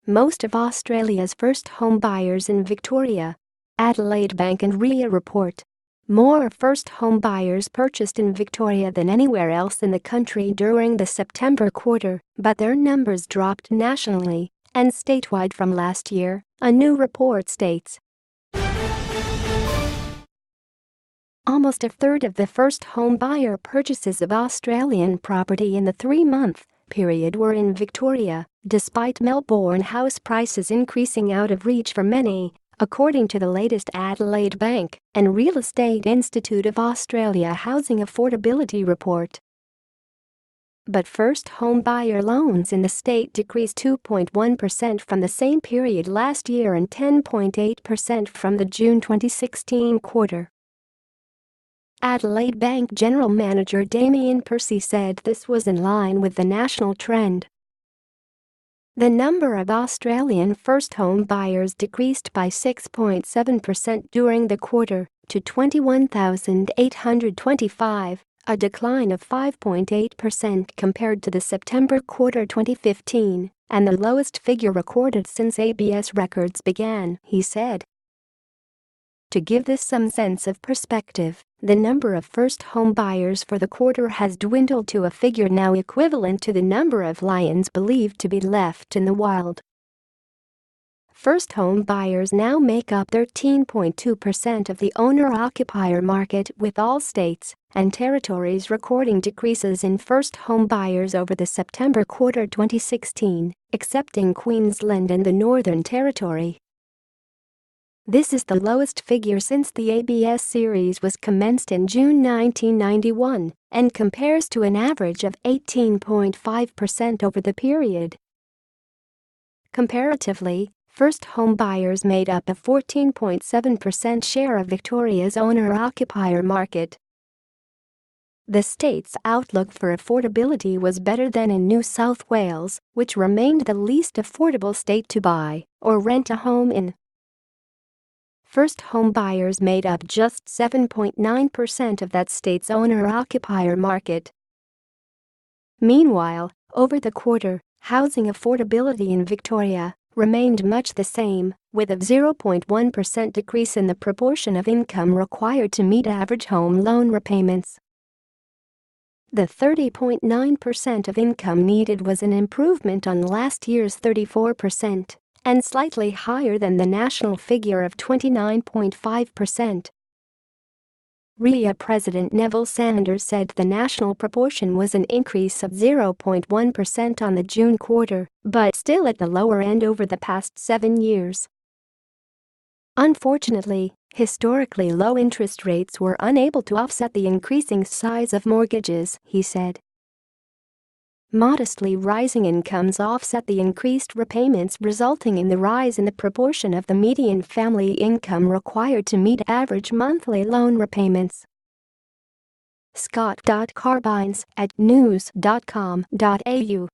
most of Australia's first home buyers in Victoria. Adelaide Bank and REIA report. More first home buyers purchased in Victoria than anywhere else in the country during the September quarter, but their numbers dropped nationally and statewide from last year, a new report states. Almost a third of the first home buyer purchases of Australian property in the 3-month period were in Victoria, despite Melbourne house prices increasing out of reach for many, according to the latest Adelaide Bank and Real Estate Institute of Australia Housing Affordability report. But first home buyer loans in the state decreased 2.1% from the same period last year and 10.8% from the June 2016 quarter. Adelaide Bank General Manager Damien Percy said this was in line with the national trend. The number of Australian first home buyers decreased by 6.7% during the quarter to 21,825, a decline of 5.8% compared to the September quarter 2015, and the lowest figure recorded since ABS records began, he said. To give this some sense of perspective, the number of first home buyers for the quarter has dwindled to a figure now equivalent to the number of lions believed to be left in the wild. First home buyers now make up 13.2% of the owner-occupier market, with all states and territories recording decreases in first home buyers over the September quarter 2016, excepting Queensland and the Northern Territory. This is the lowest figure since the ABS series was commenced in June 1991 and compares to an average of 18.5% over the period. Comparatively, first home buyers made up a 14.7% share of Victoria's owner-occupier market. The state's outlook for affordability was better than in New South Wales, which remained the least affordable state to buy or rent a home in. First home buyers made up just 7.9% of that state's owner-occupier market. Meanwhile, over the quarter, housing affordability in Victoria remained much the same, with a 0.1% decrease in the proportion of income required to meet average home loan repayments. The 30.9% of income needed was an improvement on last year's 34%. And slightly higher than the national figure of 29.5%. REIA President Neville Sanders said the national proportion was an increase of 0.1% on the June quarter, but still at the lower end over the past 7 years. Unfortunately, historically low interest rates were unable to offset the increasing size of mortgages, he said. Modestly rising incomes offset the increased repayments, resulting in the rise in the proportion of the median family income required to meet average monthly loan repayments. Scott.Carbines@news.com.au